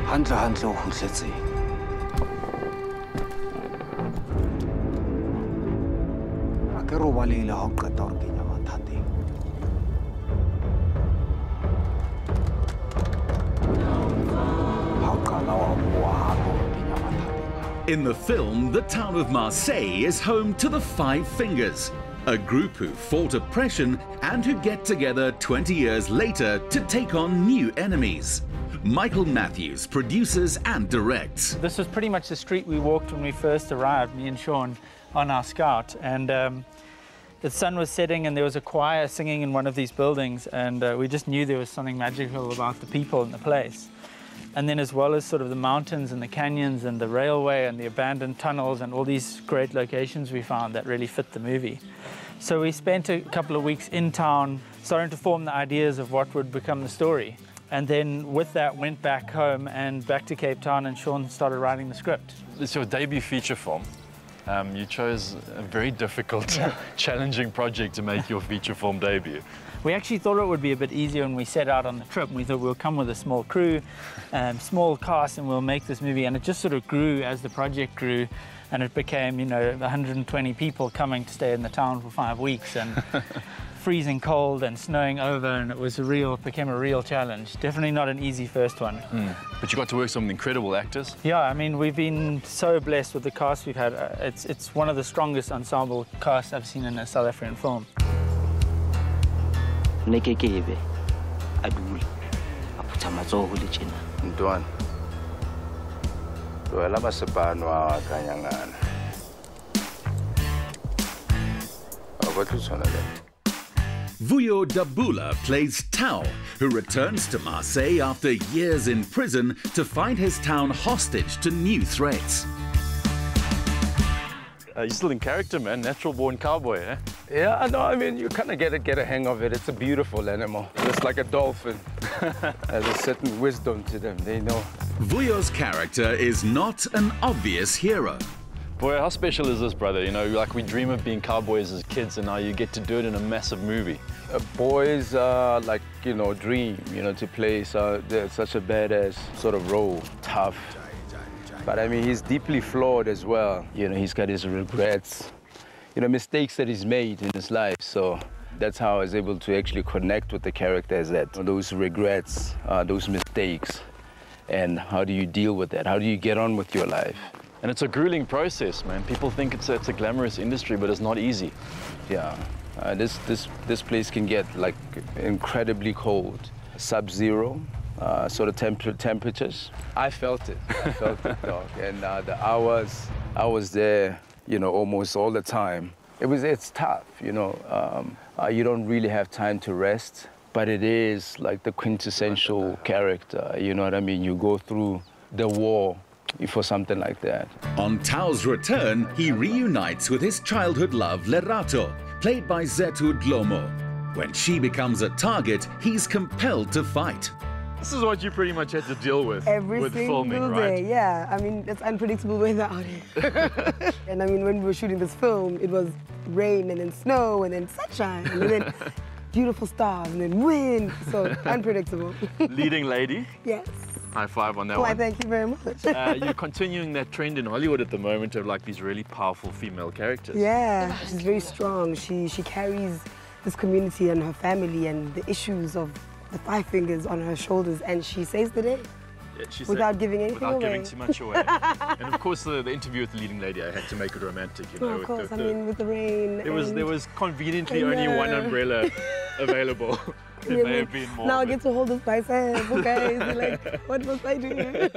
Hantle o kgutletseng. A ke re o balehile ha o qeta hore kenya mathateng. Ha o qala wa boa hape hore kenya mathateng. In the film, the town of Marseille is home to the Five Fingers, a group who fought oppression and who get together 20 years later to take on new enemies. Michael Matthews produces and directs. This was pretty much the street we walked when we first arrived, me and Sean, on our scout. And the sun was setting and there was a choir singing in one of these buildings, and we just knew there was something magical about the people in the place. And then as well as sort of the mountains and the canyons and the railway and the abandoned tunnels and all these great locations we found that really fit the movie. So we spent a couple of weeks in town starting to form the ideas of what would become the story. And then with that went back home and back to Cape Town, and Sean started writing the script. It's your debut feature film. You chose a very difficult, challenging project to make your feature film debut. We actually thought it would be a bit easier when we set out on the trip. We thought we'll come with a small crew, small cast, and we'll make this movie. And it just sort of grew as the project grew, and it became, you know, 120 people coming to stay in the town for 5 weeks, and freezing cold and snowing over, and it became a real challenge. Definitely not an easy first one. But you got to work with some incredible actors. Yeah, I mean, we've been so blessed with the cast we've had. It's one of the strongest ensemble casts I've seen in a South African film. Nekekebe adula aputha matsoho le tjena ntwana wela masepano a kanyangana abatlutshwana le Vuyo Dabula plays Tao, who returns to Marseille after years in prison to find his town hostage to new threats. You're still in character, man. Natural-born cowboy, eh? Yeah, no, I mean, you kind of get a hang of it. It's a beautiful animal. Just like a dolphin. There's a certain wisdom to them, they know. Vuyo's character is not an obvious hero. Boy, how special is this, brother? You know, like we dream of being cowboys as kids, and now you get to do it in a massive movie. Boys, like, you know, dream, you know, to play such a badass sort of role, tough. But I mean, he's deeply flawed as well. You know, he's got his regrets, you know, mistakes that he's made in his life. So that's how I was able to actually connect with the characters, that those regrets, those mistakes, and how do you deal with that? How do you get on with your life? And it's a grueling process, man. People think it's a glamorous industry, but it's not easy. Yeah, this place can get like incredibly cold, sub-zero. Sort of temperatures. I felt it, dog. And the hours I was there, you know, almost all the time. It's tough, you know. You don't really have time to rest, but it is like the quintessential character, you know what I mean? You go through the war for something like that. On Tao's return, he reunites with his childhood love, Lerato, played by Zethu Dlomo. When she becomes a target, he's compelled to fight. This is what you pretty much had to deal with filming, right? Yeah, I mean, it's unpredictable weather out here. And I mean, when we were shooting this film, it was rain and then snow and then sunshine and then beautiful stars and then wind, so unpredictable. Leading lady. Yes. High five on that one. Why, thank you very much. You're continuing that trend in Hollywood at the moment of like these really powerful female characters. Yeah, she's very strong. She carries this community and her family and the issues of the Five Fingers on her shoulders, and she saves the day. Yeah, without giving anything away. Without giving too much away. And of course, the interview with the leading lady, I had to make it romantic, you know. Of course, I mean, with the rain. There was conveniently only one umbrella available. There may have been more. Now I get to hold this guy's hand, okay? Like, what must I do here?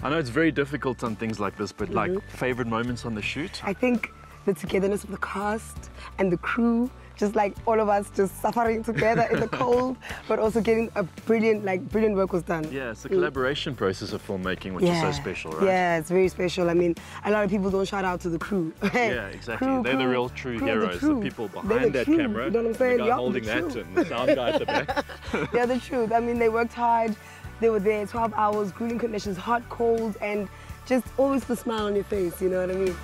I know it's very difficult on things like this, but like, favorite moments on the shoot? I think the togetherness of the cast and the crew, just like all of us just suffering together in the cold, but also getting a brilliant work was done. Yeah, it's the collaboration process of filmmaking, which is so special, right? Yeah, it's very special. I mean, a lot of people don't shout out to the crew. Yeah, exactly. They're the real true heroes, the people behind that camera, you know what I'm saying? the guy holding that and the sound guy at the back. They're the truth. I mean, they worked hard. They were there 12 hours, grueling conditions, hot, cold, and just always the smile on your face, you know what I mean?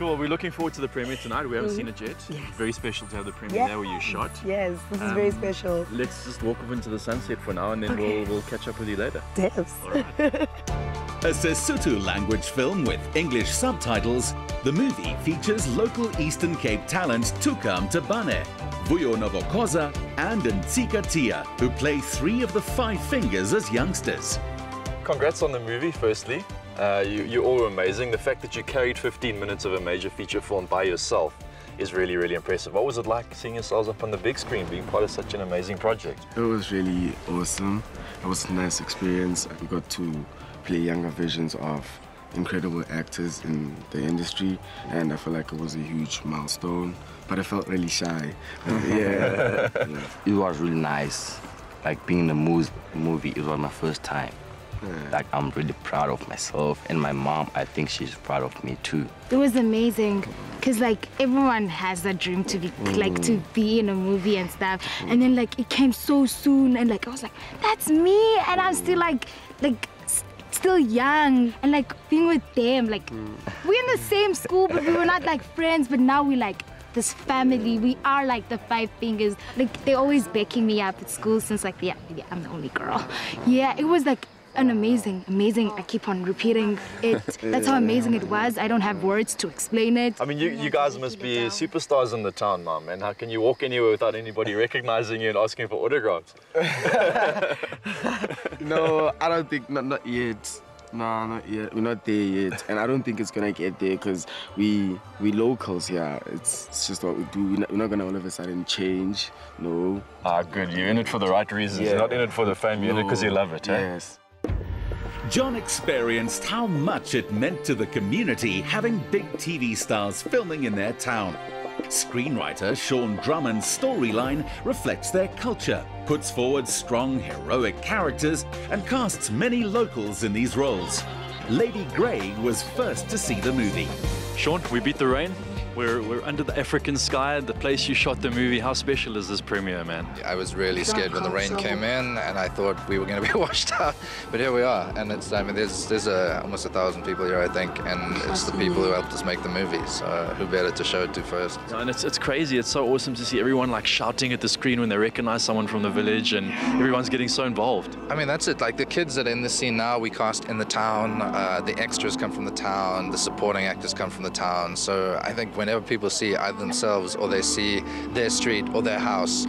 Cool. We're looking forward to the premiere tonight. We haven't seen it yet. Yes. Very special to have the premiere there where you shot. Yes, this is very special. Let's just walk off into the sunset for now, and then we'll catch up with you later. Depths. All right. A Sesotho language film with English subtitles, the movie features local Eastern Cape talents Tukam Tabane, Vuyo Novokoza and Ntsika Tia, who play 3 of the 5 Fingers as youngsters. Congrats on the movie, firstly. You're all amazing. The fact that you carried 15 minutes of a major feature film by yourself is really, really impressive. What was it like seeing yourselves up on the big screen, being part of such an amazing project? It was really awesome. It was a nice experience. We got to play younger versions of incredible actors in the industry, and I feel like it was a huge milestone, but I felt really shy. Yeah. It was really nice. Like being in the movie, it was my first time. Like I'm really proud of myself, and my mom, I think she's proud of me too. It was amazing, cause like everyone has that dream to be like to be in a movie and stuff, and then like it came so soon, and like I was like, that's me, and I'm still like still young, and like being with them, like we're in the same school, but we were not like friends, but now we like this family. We are like the 5 Fingers. Like they're always backing me up at school since like yeah, I'm the only girl. Yeah, it was like an amazing. I keep on repeating it. That's how amazing it was. I don't have words to explain it. I mean, you guys must be superstars in the town, Mom, and how can you walk anywhere without anybody recognizing you and asking for autographs? No, I don't think, not yet. No, not yet. We're not there yet, and I don't think it's gonna get there because we locals here. It's just what we do. We're not gonna all of a sudden change. No. Ah, good. You're in it for the right reasons. Yeah. You're not in it for the fame. You're in it because you love it, eh? Yes. John experienced how much it meant to the community having big TV stars filming in their town. Screenwriter Sean Drummond's storyline reflects their culture, puts forward strong, heroic characters, and casts many locals in these roles. Lady Grey was first to see the movie. Sean, we beat the rain. We're under the African sky, the place you shot the movie. How special is this premiere, man? I was really scared when the rain came in, and I thought we were going to be washed out. But here we are, and it's, I mean, there's almost 1,000 people here, I think, and it's the people who helped us make the movie. So who better to show it to first? And it's crazy. It's so awesome to see everyone like shouting at the screen when they recognize someone from the village, and everyone's getting so involved. I mean, that's it. Like the kids that are in the scene now, we cast in the town. The extras come from the town. The supporting actors come from the town. So I think whenever people see either themselves or they see their street or their house,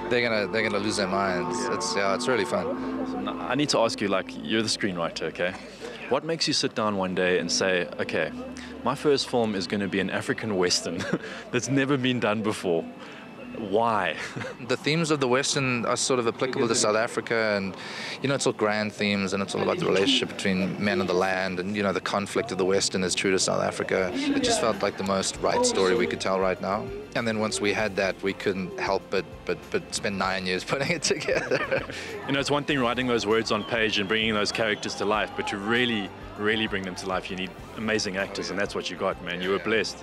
they're gonna lose their minds. It's really fun. I need to ask you, like, you're the screenwriter, okay? What makes you sit down one day and say, okay, my first film is going to be an African Western that's never been done before? Why? The themes of the Western are sort of applicable to South Africa, and you know, it's all grand themes, and it's all about the relationship between men and the land, and you know, the conflict of the Western is true to South Africa. It just felt like the most right story we could tell right now. And then once we had that, we couldn't help but spend 9 years putting it together. You know, it's one thing writing those words on page and bringing those characters to life, but to really bring them to life, you need amazing actors, and that's what you got, man. You were blessed.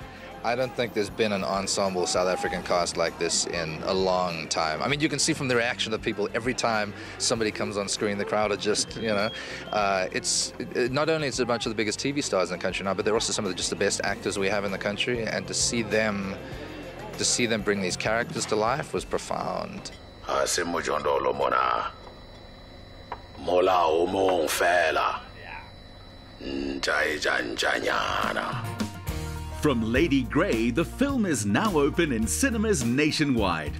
I don't think there's been an ensemble South African cast like this in a long time. I mean, you can see from the reaction of people every time somebody comes on screen, the crowd are just, you know, not only is it a bunch of the biggest TV stars in the country now, but they're also some of just the best actors we have in the country, and to see them bring these characters to life was profound. From Lady Grey, the film is now open in cinemas nationwide.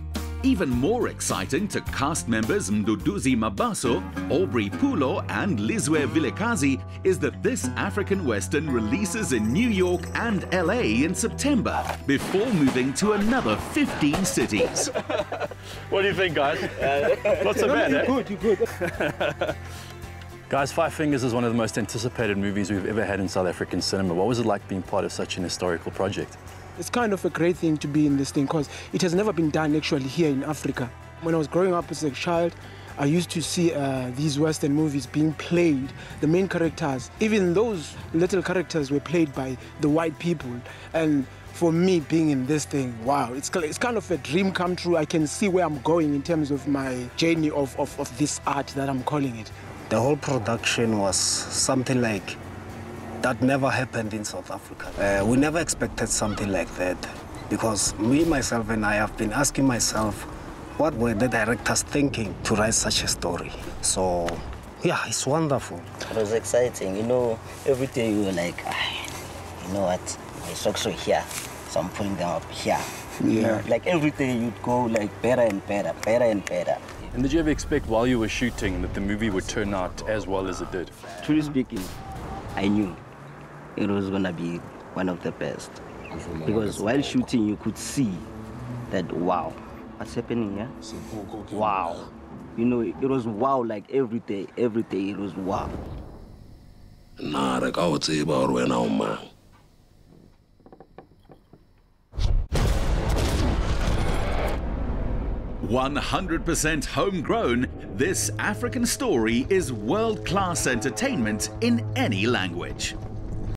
Even more exciting to cast members Mduduzi Mabaso, Aubrey Pulo and Lizwe Vilekazi is that this African Western releases in New York and LA in September, before moving to another 15 cities. What do you think, guys? Not so bad, eh? You're good. Guys, 5 Fingers is one of the most anticipated movies we've ever had in South African cinema. What was it like being part of such an historical project? It's kind of a great thing to be in this thing because it has never been done actually here in Africa. When I was growing up as a child, I used to see these Western movies being played. The main characters, even those little characters were played by the white people. And for me, being in this thing, wow, it's kind of a dream come true. I can see where I'm going in terms of my journey of this art that I'm calling it. The whole production was something like that never happened in South Africa. We never expected something like that, because me, myself, and I have been asking myself, what were the directors thinking to write such a story? So, yeah, it's wonderful. It was exciting. You know, every day you were like, you know what, my socks are here, so I'm putting them up here. Yeah. You know, like every day you'd go like better and better, better and better. And did you ever expect while you were shooting that the movie would turn out as well as it did? Truly speaking, I knew it was gonna be one of the best. Because while shooting, you could see that, wow, what's happening here? Wow. You know, it was wow, like every day it was wow. Nah, I would say about when I'm man. 100% homegrown, this African story is world-class entertainment in any language.